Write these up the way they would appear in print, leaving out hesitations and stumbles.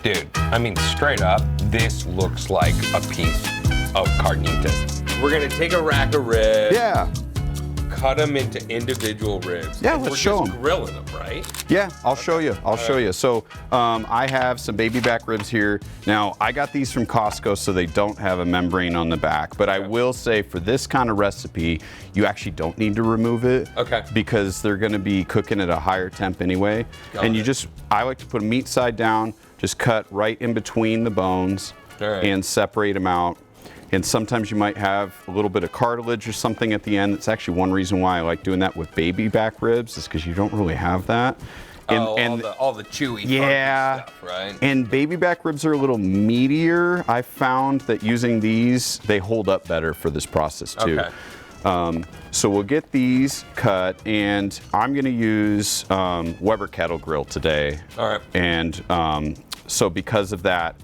Dude, I mean, straight up, this looks like a piece of carnitas. We're gonna take a rack of ribs. Yeah. Cut them into individual ribs. Yeah, and let's show them. We're just grilling them, right? Yeah, I'll show you. I'll show you. So I have some baby back ribs here. Now, I got these from Costco, so they don't have a membrane on the back. But I will say for this kind of recipe, you actually don't need to remove it. Okay. Because they're gonna be cooking at a higher temp anyway. I like to put them meat side down, just cut right in between the bones and separate them out. And sometimes you might have a little bit of cartilage or something at the end. That's actually one reason why I like doing that with baby back ribs, is because you don't really have that. And all the chewy stuff, right? And baby back ribs are a little meatier. I found that using these, they hold up better for this process too. Okay. So we'll get these cut, and I'm gonna use Weber kettle grill today. All right. And so because of that,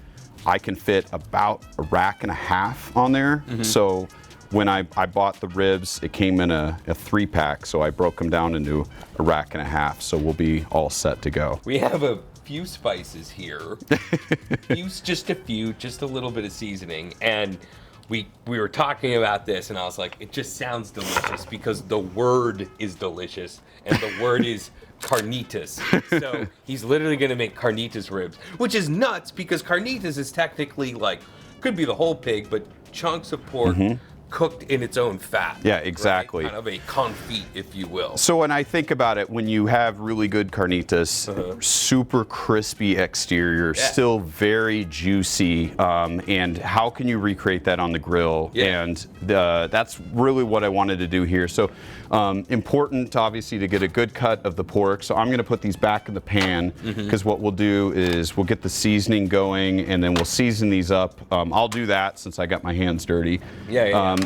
I can fit about a rack and a half on there. So when I bought the ribs, it came in a 3-pack, so I broke them down into a rack and a half, so we'll be all set to go. We have a few spices here. Just a little bit of seasoning, and we were talking about this, and I was like, it just sounds delicious because the word is delicious, and the word is carnitas. So he's literally gonna make carnitas ribs, which is nuts because carnitas is technically like, could be the whole pig, but chunks of pork cooked in its own fat. Yeah, exactly. Right? Kind of a confit, if you will. So when I think about it, when you have really good carnitas, super crispy exterior, still very juicy, and how can you recreate that on the grill? And that's really what I wanted to do here. So important, obviously, to get a good cut of the pork. So I'm gonna put these back in the pan, because what we'll do is we'll get the seasoning going, and then we'll season these up. I'll do that since I got my hands dirty.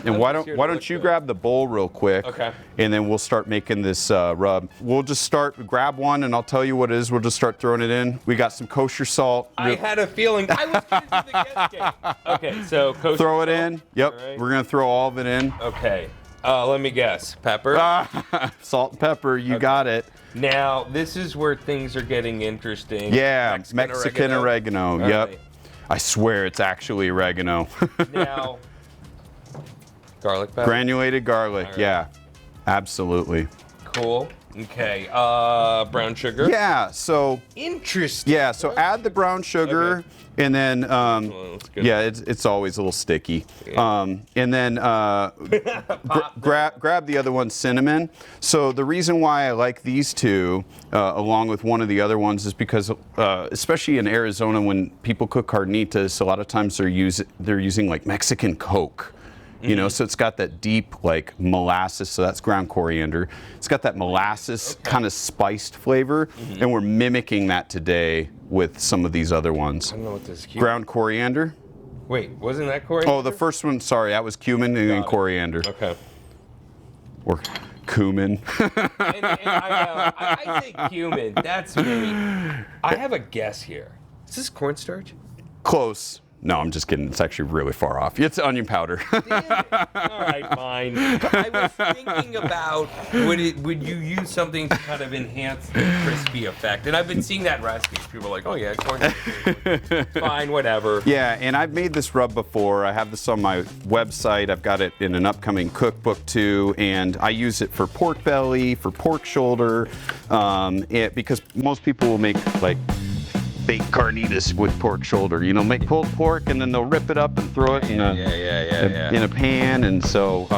And why don't you grab the bowl real quick? Okay. And then we'll start making this rub. We'll just grab one, and I'll tell you what it is. We'll just start throwing it in. We got some kosher salt. I had a feeling I was going to do the guest game. Okay, so kosher throw it salt. in. Yep. Right. We're gonna throw all of it in. Okay. Let me guess. Pepper. Salt and pepper. You got it. Now this is where things are getting interesting. Yeah, Mexican oregano. Yep. Right. I swear it's actually oregano. Now. Garlic powder? Granulated garlic, yeah, absolutely. Cool. Okay, brown sugar? Yeah, so. Interesting. Yeah, so add the brown sugar, and then, yeah, it's always a little sticky. Yeah. And then grab the other one, cinnamon. So the reason why I like these two, along with one of the other ones, is because, especially in Arizona, when people cook carnitas, a lot of times they're using like Mexican Coke. You know, so it's got that deep, like, molasses, so that's ground coriander. It's got that molasses kind of spiced flavor, and we're mimicking that today with some of these other ones. I don't know what this is. Ground coriander. Wait, wasn't that coriander? Oh, the first one, sorry, that was cumin and then coriander. Okay. Or cumin. and I say cumin, that's me. I have a guess here. Is this cornstarch? Close. No, I'm just kidding. It's actually really far off. It's onion powder. Damn it. All right, fine. I was thinking about would you use something to kind of enhance the crispy effect? And I've been seeing that in recipes. People are like, oh yeah, corn. Fine, whatever. Yeah, and I've made this rub before. I have this on my website. I've got it in an upcoming cookbook too, and I use it for pork belly, for pork shoulder, because most people will make like baked carnitas with pork shoulder. You know, make pulled pork and then they'll rip it up and throw it in a pan. And so,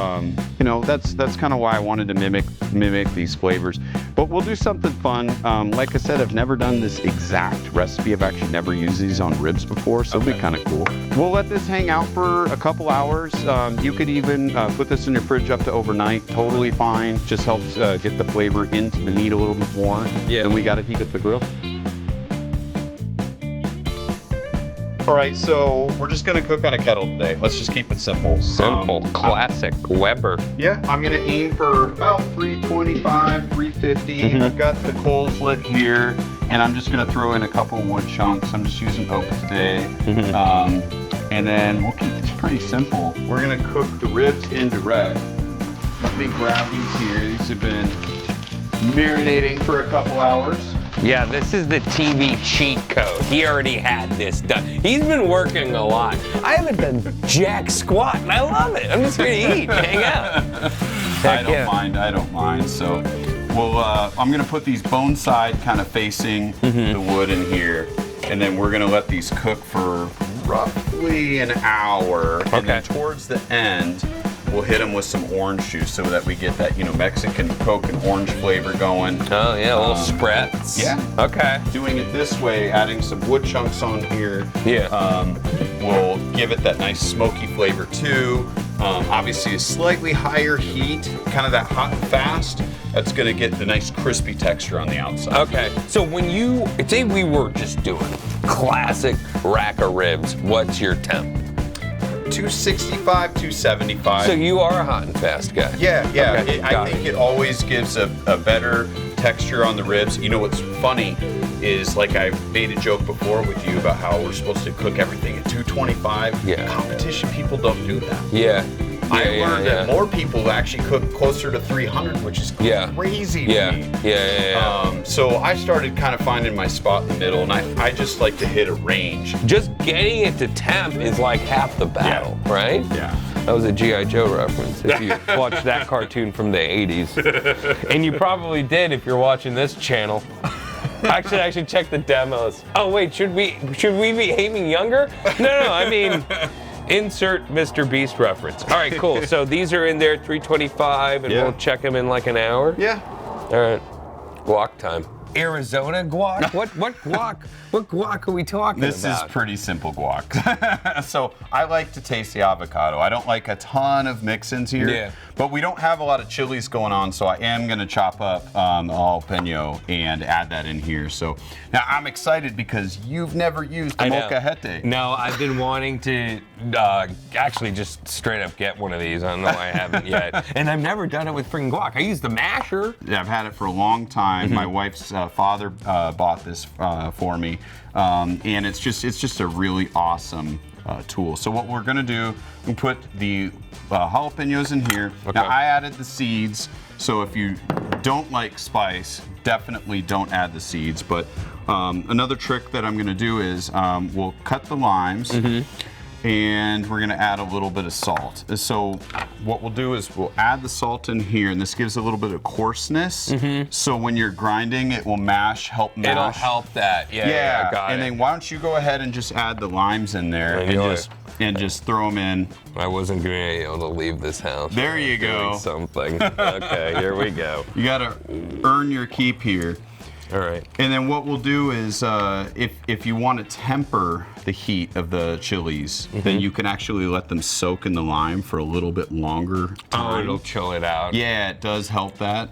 you know, that's kind of why I wanted to mimic these flavors. But we'll do something fun. Like I said, I've never done this exact recipe. I've actually never used these on ribs before, so it'll be kind of cool. We'll let this hang out for a couple hours. You could even put this in your fridge up to overnight. Totally fine. Just helps get the flavor into the meat a little bit more. Yeah. Then we got to heat up the grill. All right, so we're just gonna cook on a kettle today. Let's just keep it simple. Simple, classic, Weber. Yeah, I'm gonna aim for about 325, 350. I've got the coals lit here, and I'm just gonna throw in a couple wood chunks. I'm just using oak today. And then we'll keep this pretty simple. We're gonna cook the ribs indirect. Let me grab these here. These have been marinating for a couple hours. Yeah, this is the TV cheat code. He already had this done. He's been working a lot. I haven't done jack squat, and I love it. I'm just gonna eat, hang out. I don't mind. So, I'm gonna put these bone side kind of facing the wood in here, and then we're gonna let these cook for roughly an hour. And then towards the end, we'll hit them with some orange juice so that we get that, Mexican Coke and orange flavor going. Oh yeah, little spreads. Yeah. Okay. Doing it this way, adding some wood chunks on here. Yeah. Will give it that nice smoky flavor too. Obviously a slightly higher heat, kind of that hot and fast. That's gonna get the nice crispy texture on the outside. Okay. So when you say we were just doing classic rack of ribs, what's your temp? 265, 275. So you are a hot and fast guy. Yeah. Okay, I think it always gives a better texture on the ribs. You know what's funny is, like I made a joke before with you about how we're supposed to cook everything at 225. Yeah. Competition people don't do that. Yeah. I learned that more people actually cook closer to 300, which is crazy to me. Yeah. So I started kind of finding my spot in the middle, and I just like to hit a range. Just getting it to temp is like half the battle, right? Yeah. That was a G.I. Joe reference if you watched that cartoon from the 80s. And you probably did if you're watching this channel. I should check the demos. Oh wait, should we be aiming younger? No, I mean, insert Mr. Beast reference. All right, cool. So these are in there, 325, and we'll check them in like an hour? Yeah. All right. Guac time. Arizona guac? What guac? What guac are we talking about? This is pretty simple guac. So I like to taste the avocado. I don't like a ton of mix-ins here. Yeah. But we don't have a lot of chilies going on, so I am gonna chop up the jalapeno and add that in here. So now I'm excited because you've never used the molcajete. No, I've been wanting to actually just straight up get one of these. I don't know why I haven't yet. And I've never done it with freaking guac. I use the masher. Yeah, I've had it for a long time. My wife's father bought this for me, and it's just a really awesome tool. So what we're gonna do, we put the jalapenos in here. Okay. Now I added the seeds, so if you don't like spice, definitely don't add the seeds. But another trick that I'm gonna do is we'll cut the limes. And we're gonna add a little bit of salt. So what we'll do is we'll add the salt in here, and this gives a little bit of coarseness. So when you're grinding, it will help mash. It'll help that. Yeah, got it. And then why don't you go ahead and just add the limes in there and just throw them in. I wasn't gonna be able to leave this house. There you go. Something. Okay, here we go. You gotta earn your keep here. All right. And then what we'll do is, if you want to temper the heat of the chilies, then you can actually let them soak in the lime for a little bit longer time. Oh, it'll chill it out. Yeah, it does help that.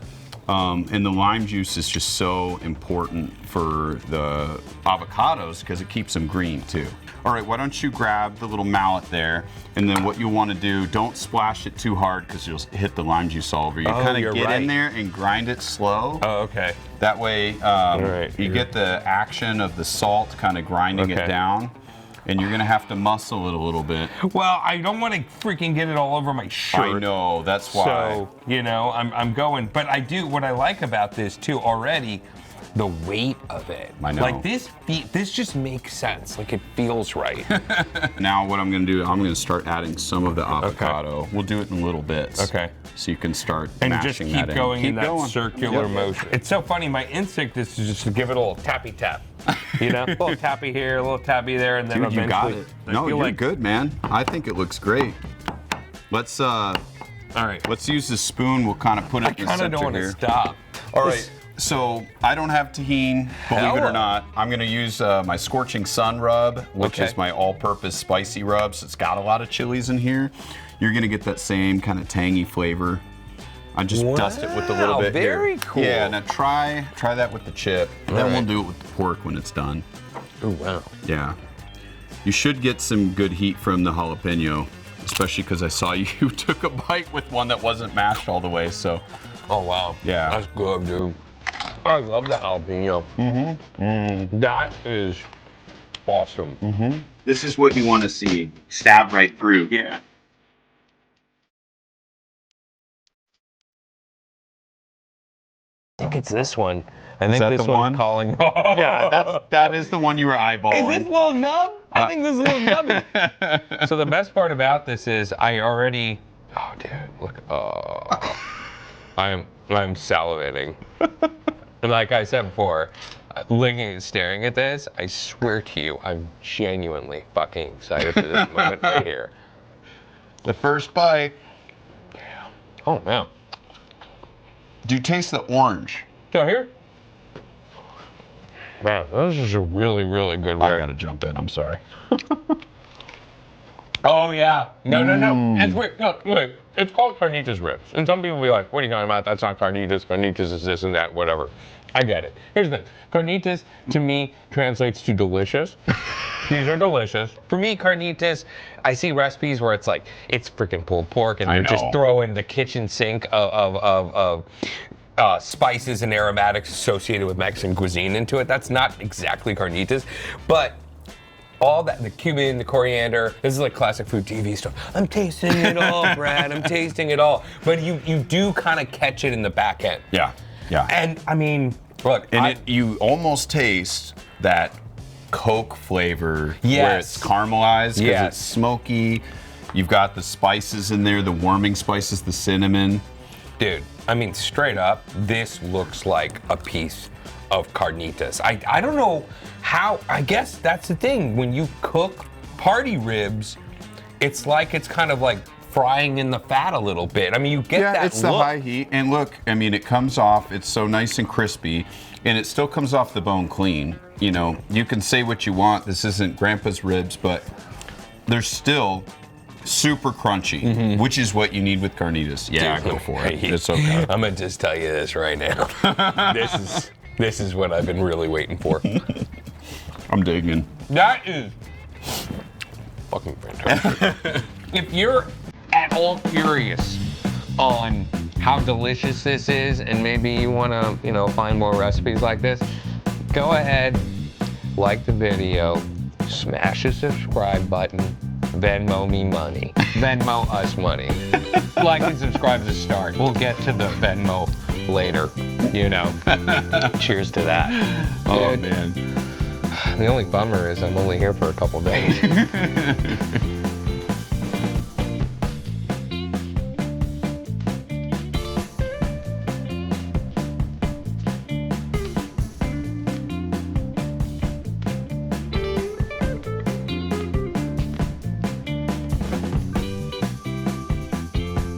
And the lime juice is just so important for the avocados because it keeps them green too. All right, why don't you grab the little mallet there, and then what you want to do, don't splash it too hard because you'll hit the lime juice all over. You kind of get in there and grind it slow. Oh, okay. That way you get the action of the salt kind of grinding it down. And you're gonna have to muscle it a little bit. Well, I don't want to freaking get it all over my shirt. I know, that's why. So, I'm going. But what I like about this too already, the weight of it. I know. Like this just makes sense. Like it feels right. Now what I'm gonna do, I'm gonna start adding some of the avocado. We'll do it in little bits. Okay. So you can start and mashing just keep that in. going in that circular motion. It's so funny. My instinct is to just give it a little tappy tap. A little tappy here, a little tappy there, and then Dude, eventually. you got it. No, you're good, man. I think it looks great. Let's all right. Let's use the spoon. We'll kind of put it in the center here. I kind of don't want to stop. All right. So I don't have tahini, believe it or not. I'm gonna use my Scorching Sun rub, which is my all-purpose spicy rub. So it's got a lot of chilies in here. You're gonna get that same kind of tangy flavor. I just dust it with a little bit here. Very cool. Yeah, now try that with the chip, and then we'll do it with the pork when it's done. Oh, wow. Yeah. You should get some good heat from the jalapeno, especially because I saw you took a bite with one that wasn't mashed all the way, so. Oh, wow. Yeah. That's good, dude. I love the jalapeno. That is awesome. This is what you want to see. Stab right through. Yeah. I think it's this one. I think that this the one's one? calling. Yeah, that is the one you were eyeballing. Is this a little nub? I think this is a little nubby. So the best part about this is I already. Oh, dude, look. Oh, I'm salivating. And like I said before, looking and staring at this, I swear to you, I'm genuinely fucking excited for this moment right here. The first bite. Oh man. Do you taste the orange? So here. Man, this is a really, really good I rib. gotta jump in. I'm sorry. Oh yeah. No. That's weird. No, wait. It's called carnitas ribs, and some people will be like, "What are you talking about? That's not carnitas. Carnitas is this and that. Whatever." I get it. Here's the thing. Carnitas to me translates to delicious. These are delicious. For me, carnitas, I see recipes where it's like it's freaking pulled pork, and I they're just know. throwing the kitchen sink of spices and aromatics associated with Mexican cuisine into it. That's not exactly carnitas, but all that, the cumin, the coriander, this is like classic food TV stuff. I'm tasting it all, Brad, I'm tasting it all. But you do kind of catch it in the back end. Yeah. And I mean, look, And you almost taste that Coke flavor where Yes. it's caramelized because Yes. it's smoky. You've got the spices in there, the warming spices, the cinnamon. dude, I mean, straight up, this looks like a piece of carnitas. I don't know how, I guess that's the thing. When you cook party ribs, it's like it's kind of like frying in the fat a little bit. I mean, you get that it's the look. high heat. And look, I mean, it comes off, it's so nice and crispy, and it still comes off the bone clean. You know, you can say what you want. This isn't Grandpa's ribs, but they're still super crunchy, which is what you need with carnitas. Yeah, Dude, go for it. hey, It's okay. I'm gonna just tell you this right now. This is what I've been really waiting for. I'm digging. That is fucking fantastic. If you're at all curious on how delicious this is, and maybe you want to, find more recipes like this, go ahead, like the video, smash the subscribe button, Venmo me money, Venmo us money. Like and subscribe to start. We'll get to the Venmo later. Cheers to that. Oh, Dude, man. the only bummer is I'm only here for a couple days.